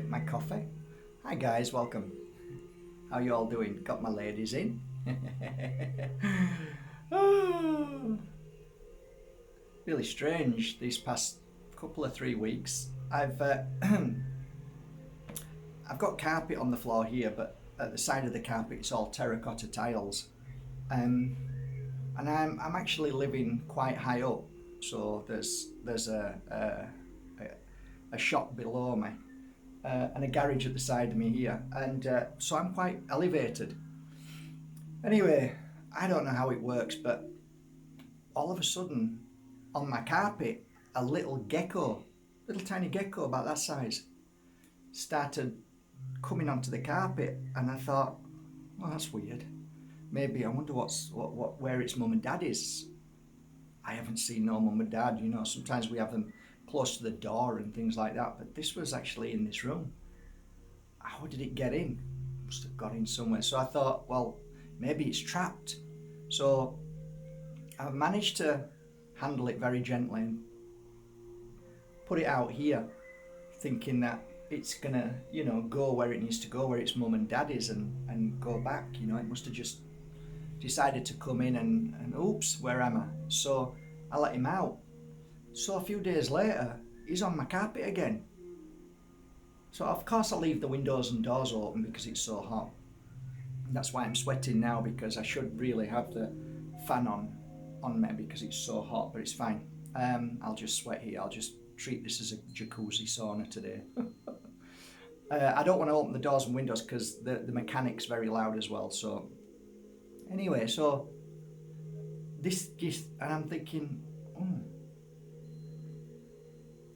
drink my coffee. Hi guys, welcome. How you all doing? Got my ladies in. Oh, really strange these past couple of 3 weeks. I've I've got carpet on the floor here, but at the side of the carpet it's all terracotta tiles. And I'm actually living quite high up, so there's a shop below me and a garage at the side of me here, and so I'm quite elevated. Anyway, I don't know how it works, but all of a sudden on my carpet a little tiny gecko about that size started coming onto the carpet, and I thought, well, that's weird. Maybe I wonder where its mum and dad is. I haven't seen no mum and dad, you know, sometimes we have them close to the door and things like that, but this was actually in this room. How did it get in? Must have got in somewhere. So I thought, well, maybe it's trapped. So I've managed to handle it very gently and put it out here, thinking that it's gonna, you know, go where it needs to go, where its mum and dad is, and go back. You know, it must have just decided to come in and oops, where am I? So I let him out. So a few days later, he's on my carpet again. So of course I leave the windows and doors open because it's so hot. And that's why I'm sweating now, because I should really have the fan on me because it's so hot, but it's fine. I'll just sweat here. I'll just treat this as a jacuzzi sauna today. I don't want to open the doors and windows because the mechanic's very loud as well. So anyway, so this and I'm thinking,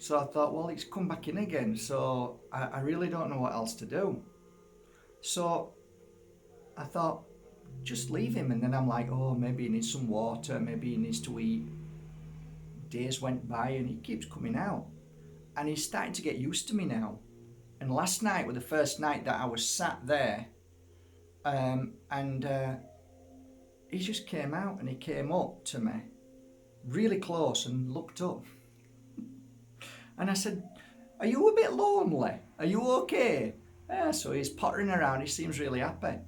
So I thought, well, it's come back in again, so I really don't know what else to do. So I thought, just leave him, and then I'm like, oh, maybe he needs some water, maybe he needs to eat. Days went by and he keeps coming out, and he's starting to get used to me now. And last night was the first night that I was sat there, and he just came out and he came up to me really close and looked up. And I said, are you a bit lonely? Are you okay? Yeah, so he's pottering around. He seems really happy.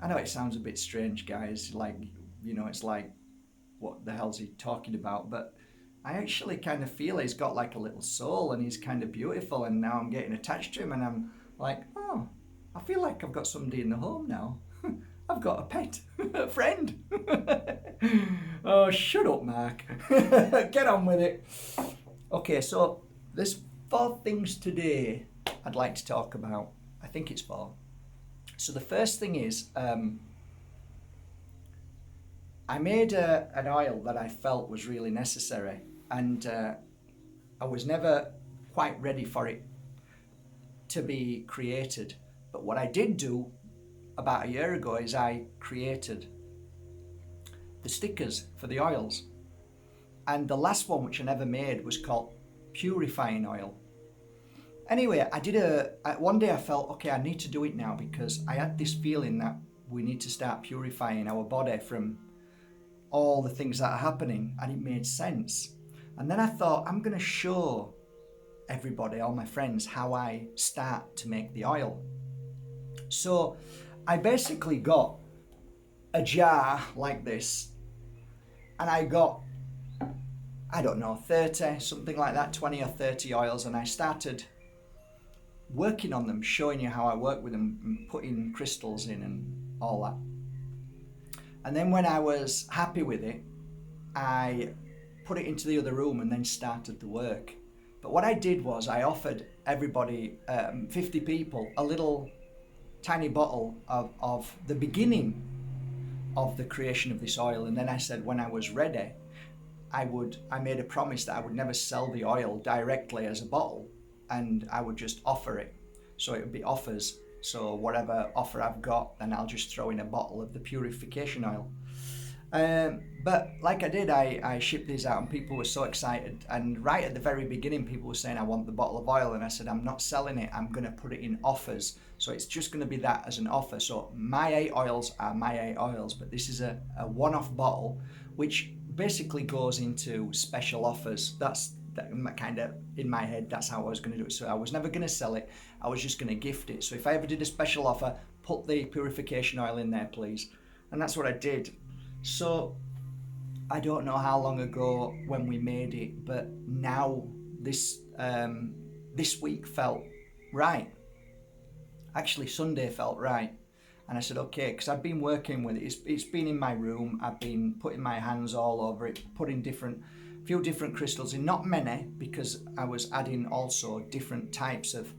I know it sounds a bit strange, guys. Like, you know, it's like, what the hell's he talking about? But I actually kind of feel he's got like a little soul, and he's kind of beautiful. And now I'm getting attached to him, and I'm like, oh, I feel like I've got somebody in the home now. I've got a pet, a friend. Oh, shut up, Mark. Get on with it. Okay, so there's 4 things today I'd like to talk about. I think it's 4. So the first thing is, I made an oil that I felt was really necessary, and I was never quite ready for it to be created. But what I did do about a year ago is I created the stickers for the oils. And the last one, which I never made, was called Purifying Oil. Anyway, I did one day I felt, okay, I need to do it now, because I had this feeling that we need to start purifying our body from all the things that are happening, and it made sense. And then I thought, I'm going to show everybody, all my friends, how I start to make the oil. So I basically got a jar like this, and I got, I don't know, 30, something like that, 20 or 30 oils, and I started working on them, showing you how I work with them, and putting crystals in and all that. And then when I was happy with it, I put it into the other room and then started the work. But what I did was I offered everybody, 50 people, a little tiny bottle of the beginning of the creation of this oil. And then I said when I was ready, I made a promise that I would never sell the oil directly as a bottle, and I would just offer it. So it would be offers. So whatever offer I've got, then I'll just throw in a bottle of the purification oil. But like I did, I shipped these out, and people were so excited. And right at the very beginning, people were saying, I want the bottle of oil. And I said, I'm not selling it. I'm going to put it in offers. So it's just going to be that as an offer. So my 8 oils are my 8 oils, but this is a one-off bottle, which basically goes into special offers. That's kind of in my head, that's how I was going to do it. So I was never going to sell it. I was just going to gift it. So if I ever did a special offer, put the purification oil in there, please. And that's what I did. So I don't know how long ago when we made it, but now this week felt right. Actually, Sunday felt right. And I said, okay, because I've been working with it. It's been in my room. I've been putting my hands all over it, putting few different crystals in. Not many, because I was adding also different types of.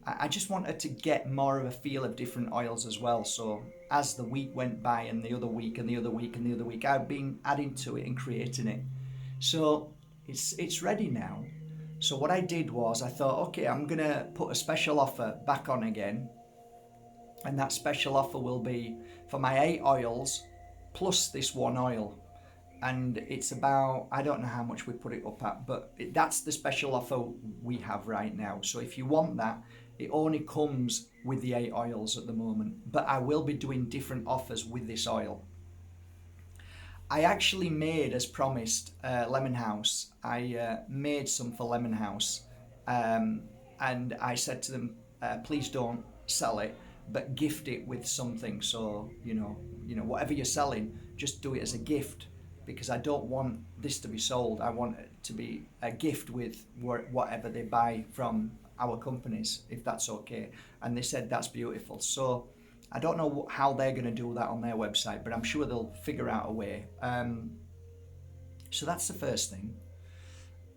I just wanted to get more of a feel of different oils as well. So as the week went by, and the other week, and the other week, and the other week, I've been adding to it and creating it. So it's ready now. So what I did was I thought, okay, I'm gonna put a special offer back on again. And that special offer will be for my 8 oils plus this one oil. And it's about, I don't know how much we put it up at, but that's the special offer we have right now. So if you want that, it only comes with the 8 oils at the moment. But I will be doing different offers with this oil. I actually made, as promised, Lemon House. I made some for Lemon House. And I said to them, please don't sell it, but gift it with something. So you know whatever you're selling, just do it as a gift, because I don't want this to be sold. I want it to be a gift with whatever they buy from our companies, if that's okay. And they said that's beautiful. So I don't know how they're going to do that on their website, but I'm sure they'll figure out a way. So that's the first thing.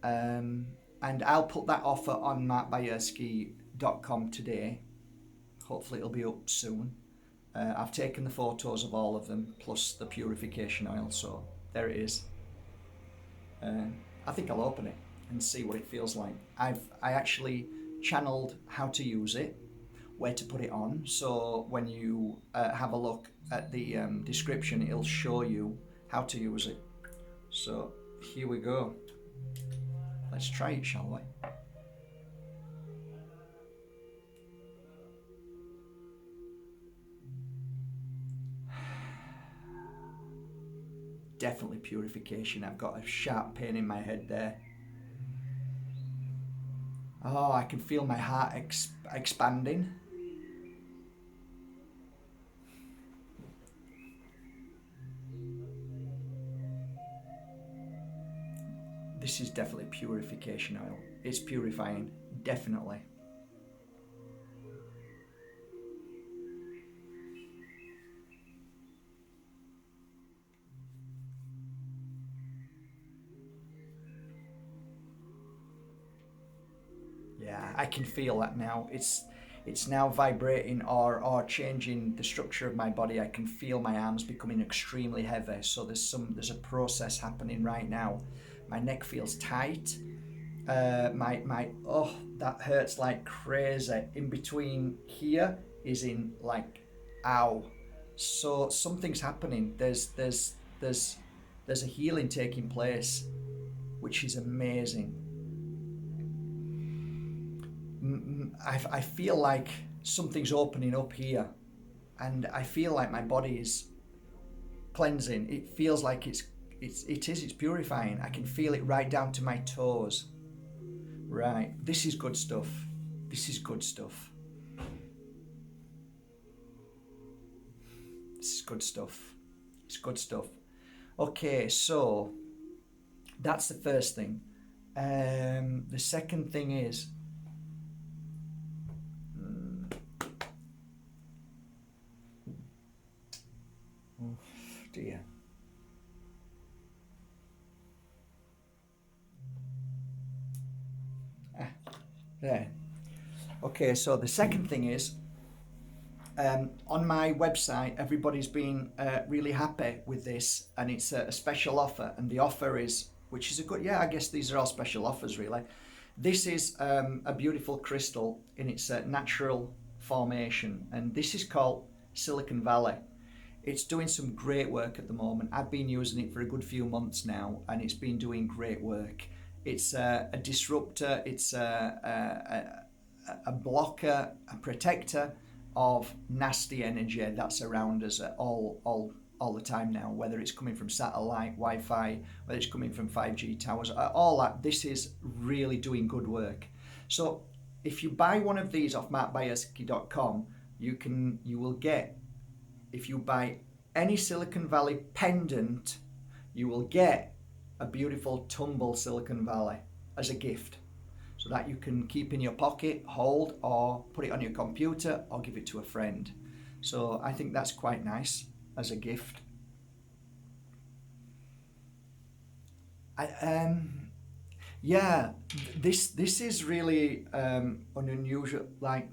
And I'll put that offer on markbajerski.com today. Hopefully it'll be up soon. I've taken the photos of all of them, plus the purification oil, so there it is. I think I'll open it and see what it feels like. I actually channeled how to use it, where to put it on, so when you have a look at the description, it'll show you how to use it. So here we go. Let's try it, shall we? Definitely purification. I've got a sharp pain in my head there. Oh, I can feel my heart expanding. This is definitely purification oil. It's purifying, definitely. Yeah, I can feel that now. It's now vibrating or changing the structure of my body. I can feel my arms becoming extremely heavy. So there's a process happening right now. My neck feels tight. That hurts like crazy. In between here is in like, ow. So something's happening. There's a healing taking place, which is amazing. I feel like something's opening up here, and I feel like my body is cleansing. It feels like it's purifying. I can feel it right down to my toes. Right, this is good stuff. This is good stuff. This is good stuff. It's good stuff. Okay, so that's the first thing. The second thing is, oh dear. There. Okay, so the second thing is, on my website, everybody's been really happy with this, and it's a special offer, and the offer is, which is a good, I guess these are all special offers really. This is a beautiful crystal in its natural formation, and this is called Silicon Valley. It's doing some great work at the moment. I've been using it for a good few months now, and it's been doing great work. It's a disruptor, it's a blocker, a protector of nasty energy that's around us all all the time now, whether it's coming from satellite, Wi-Fi, whether it's coming from 5G towers, all that. This is really doing good work. So if you buy one of these off Bajerski.com, you will get, if you buy any Silicon Valley pendant, you will get a beautiful tumble Silicon Valley as a gift, so that you can keep in your pocket, hold, or put it on your computer, or give it to a friend. So I think that's quite nice as a gift. Yeah, this is really an unusual, like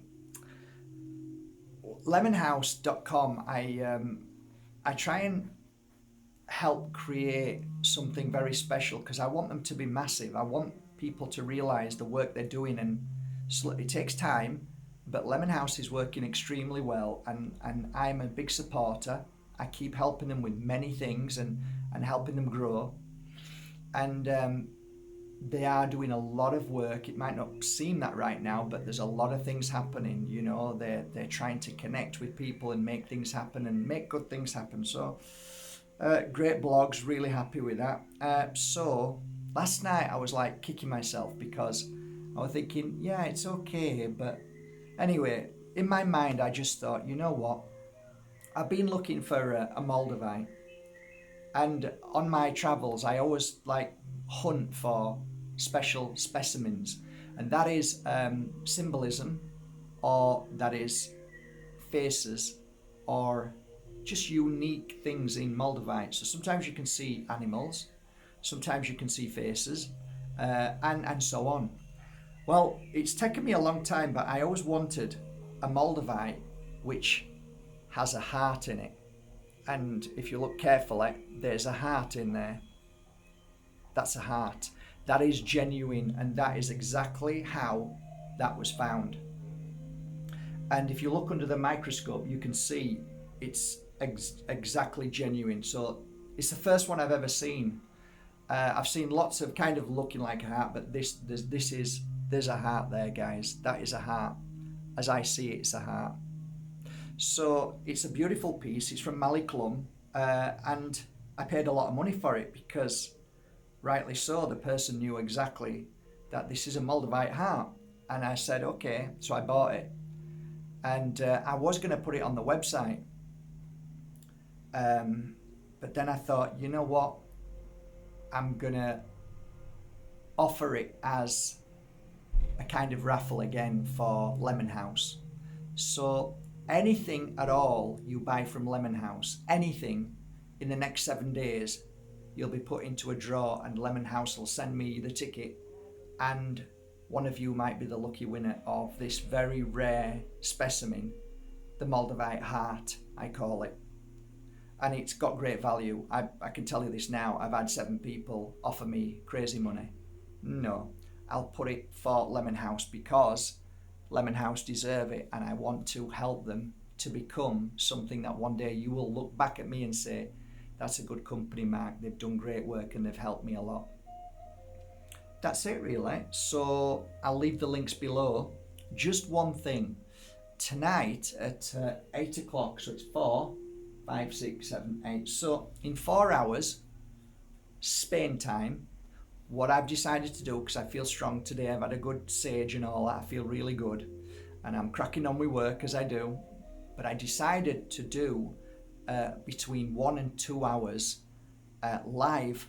lemonhouse.com. I try and help create something very special because I want them to be massive. I want people to realize the work they're doing, and it takes time, but Lemon House is working extremely well, and I'm a big supporter. I keep helping them with many things and helping them grow, and they are doing a lot of work. It might not seem that right now, but there's a lot of things happening. You know, they're trying to connect with people and make things happen and make good things happen. So great blogs, really happy with that. So last night I was like kicking myself because I was thinking, yeah, it's okay, but anyway, in my mind I just thought, you know what, I've been looking for a Moldavite, and on my travels I always like hunt for special specimens, and that is symbolism, or that is faces, or just unique things in Moldavite. So sometimes you can see animals, sometimes you can see faces, and so on. Well, it's taken me a long time, but I always wanted a Moldavite which has a heart in it. And if you look carefully, there's a heart in there. That's a heart. That is genuine, and that is exactly how that was found. And if you look under the microscope, you can see it's exactly genuine. So it's the first one I've ever seen. I've seen lots of kind of looking like a heart, but there's a heart there, guys. That is a heart. As I see it, it's a heart. So it's a beautiful piece. It's from Maliclum, and I paid a lot of money for it because, rightly so, the person knew exactly that this is a Moldavite heart. And I said, okay, so I bought it. And I was going to put it on the website. But then I thought, you know what? I'm going to offer it as a kind of raffle again for Lemon House. So anything at all you buy from Lemon House, anything, in the next 7 days, you'll be put into a draw, and Lemon House will send me the ticket, and one of you might be the lucky winner of this very rare specimen, the Moldavite heart, I call it. And it's got great value. I can tell you this now, I've had 7 people offer me crazy money. No, I'll put it for Lemon House because Lemon House deserve it, and I want to help them to become something that one day you will look back at me and say, that's a good company, Mark. They've done great work and they've helped me a lot. That's it really. So I'll leave the links below. Just one thing. Tonight at 8 o'clock, so it's 4, 5, 6, 7, 8. So in 4 hours, Spain time, what I've decided to do, because I feel strong today, I've had a good sage and all that, I feel really good, and I'm cracking on with work as I do, but I decided to do between 1 and 2 hours live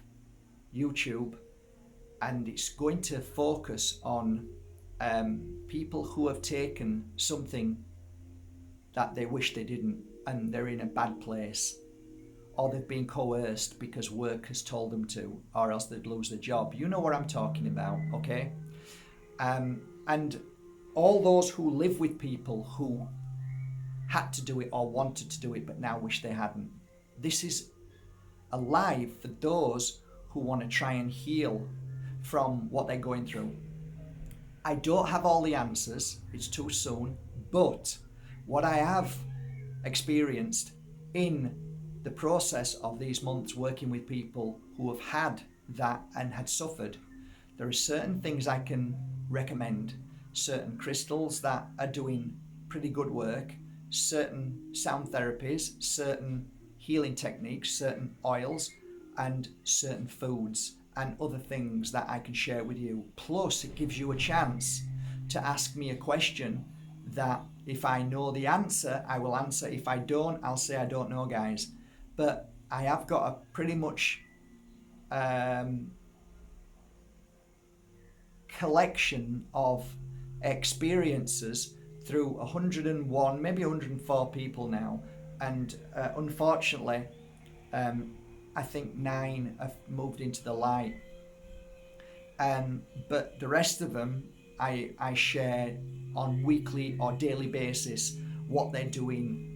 YouTube, and it's going to focus on people who have taken something that they wish they didn't, and they're in a bad place, or they've been coerced because work has told them to, or else they'd lose their job. You know what I'm talking about, okay? And all those who live with people who had to do it or wanted to do it but now wish they hadn't. This is a live for those who want to try and heal from what they're going through. I don't have all the answers, it's too soon, but what I have experienced in the process of these months working with people who have had that and had suffered, there are certain things I can recommend, certain crystals that are doing pretty good work, certain sound therapies, certain healing techniques, certain oils, and certain foods and other things that I can share with you. Plus, it gives you a chance to ask me a question that if I know the answer, I will answer. If I don't, I'll say I don't know, guys. But I have got a pretty much collection of experiences through 101, maybe 104 people now. And unfortunately, I think 9 have moved into the light. But the rest of them, I share on weekly or daily basis what they're doing.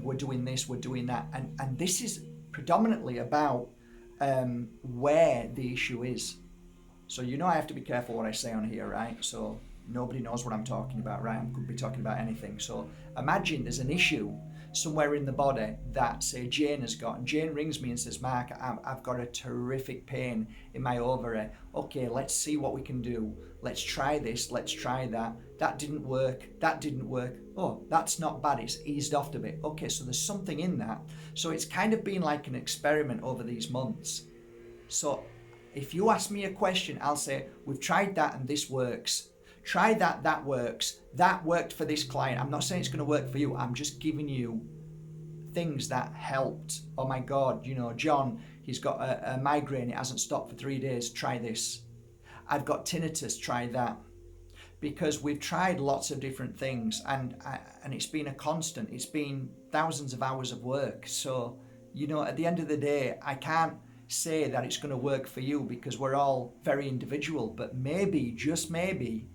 We're doing this, we're doing that, and this is predominantly about where the issue is. So I have to be careful what I say on here, right? So nobody knows what I'm talking about, right? I could be talking about anything. So imagine there's an issue somewhere in the body that, say, Jane has got, and Jane rings me and says, Mark, I've got a terrific pain in my ovary. Okay, let's see what we can do. Let's try this, let's try that. That didn't work. Oh, that's not bad, it's eased off a bit. Okay, so there's something in that. So it's kind of been like an experiment over these months. So if you ask me a question, I'll say, we've tried that and this works. Try that, that works. That worked for this client. I'm not saying it's going to work for you. I'm just giving you things that helped. Oh my God, John, he's got a migraine. It hasn't stopped for 3 days. Try this. I've got tinnitus. Try that. Because we've tried lots of different things and it's been a constant. It's been thousands of hours of work. So, at the end of the day, I can't say that it's going to work for you because we're all very individual. But maybe, just maybe,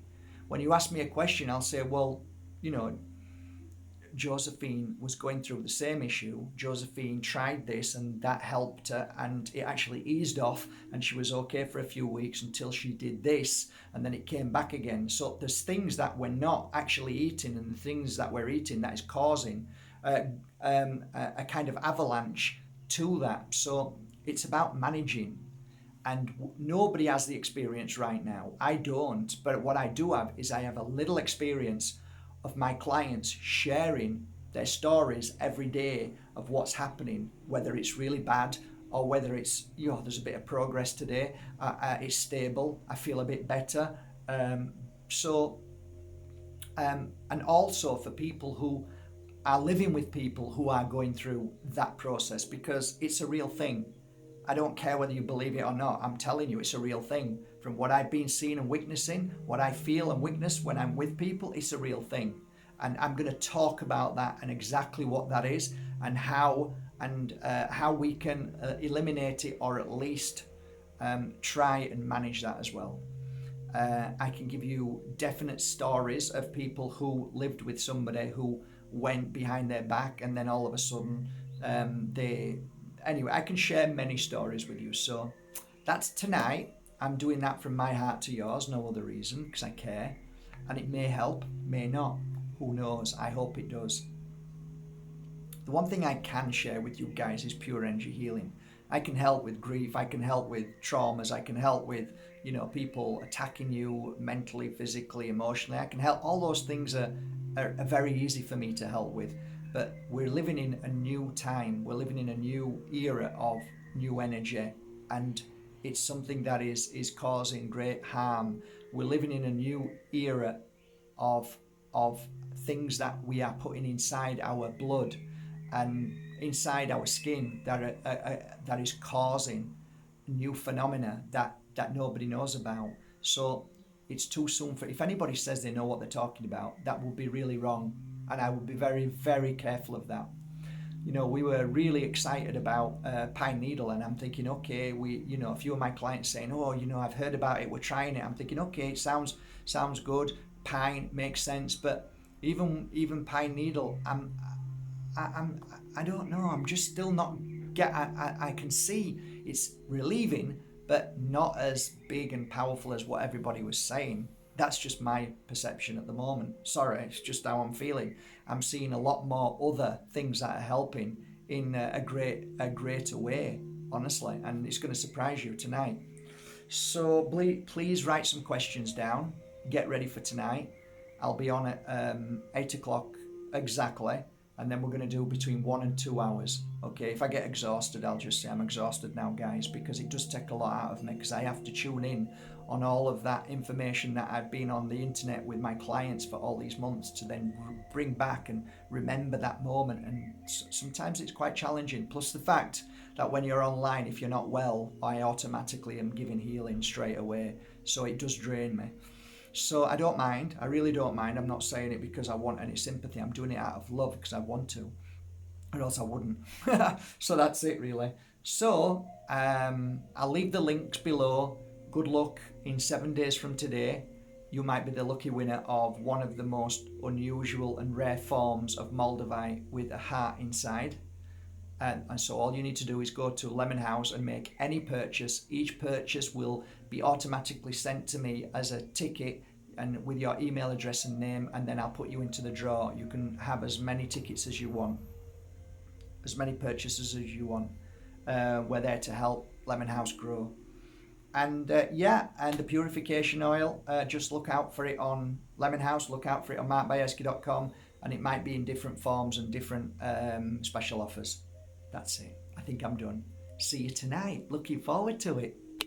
when you ask me a question, I'll say, well, Josephine was going through the same issue. Josephine tried this and that helped her and it actually eased off and she was okay for a few weeks until she did this and then it came back again. So there's things that we're not actually eating and the things that we're eating that is causing a kind of avalanche to that. So it's about managing. And nobody has the experience right now. I don't, but what I do have is I have a little experience of my clients sharing their stories every day of what's happening, whether it's really bad or whether it's, there's a bit of progress today, it's stable, I feel a bit better. And also for people who are living with people who are going through that process, because it's a real thing. I don't care whether you believe it or not. I'm telling you, it's a real thing. From what I've been seeing and witnessing, what I feel and witness when I'm with people, it's a real thing. And I'm going to talk about that and exactly what that is and how we can eliminate it or at least try and manage that as well. I can give you definite stories of people who lived with somebody who went behind their back and then all of a sudden Anyway, I can share many stories with you. So that's tonight. I'm doing that from my heart to yours, no other reason, because I care. And it may help, may not. Who knows? I hope it does. The one thing I can share with you guys is pure energy healing. I can help with grief. I can help with traumas. I can help with, people attacking you mentally, physically, emotionally. I can help. All those things are very easy for me to help with. But we're living in a new time. We're living in a new era of new energy, and it's something that is causing great harm. We're living in a new era of things that we are putting inside our blood and inside our skin that is causing new phenomena that nobody knows about. So it's too soon for, if anybody says they know what they're talking about, that would be really wrong. And I would be very, very careful of that. We were really excited about pine needle, and I'm thinking, okay, a few of my clients saying, oh, I've heard about it, we're trying it. I'm thinking, okay, it sounds good. Pine makes sense, but even pine needle, I don't know. I'm just still not I can see it's relieving, but not as big and powerful as what everybody was saying. That's just my perception at the moment. Sorry, it's just how I'm feeling. I'm seeing a lot more other things that are helping in a greater way, honestly, and it's going to surprise you tonight. So please write some questions down. Get ready for tonight. I'll be on at 8 o'clock exactly. and then we're going to do between 1 and 2 hours. Okay, if I get exhausted, I'll just say I'm exhausted now, guys, because it does take a lot out of me, because I have to tune in on all of that information that I've been on the internet with my clients for all these months to then bring back and remember that moment. And sometimes it's quite challenging. Plus the fact that when you're online, if you're not well, I automatically am giving healing straight away. So it does drain me. So I don't mind. I really don't mind. I'm not saying it because I want any sympathy. I'm doing it out of love because I want to, or else I wouldn't. So that's it, really. So I'll leave the links below. Good luck in 7 days from today. You might be the lucky winner of one of the most unusual and rare forms of Moldavite with a heart inside. And so all you need to do is go to Lemon House and make any purchase. Each purchase will be automatically sent to me as a ticket and with your email address and name, and then I'll put you into the draw. You can have as many tickets as you want, as many purchases as you want. We're there to help Lemon House grow. And and the purification oil, just look out for it on Lemon House, look out for it on markbajerski.com, and it might be in different forms and different special offers. That's it. I think I'm done. See you tonight. Looking forward to it.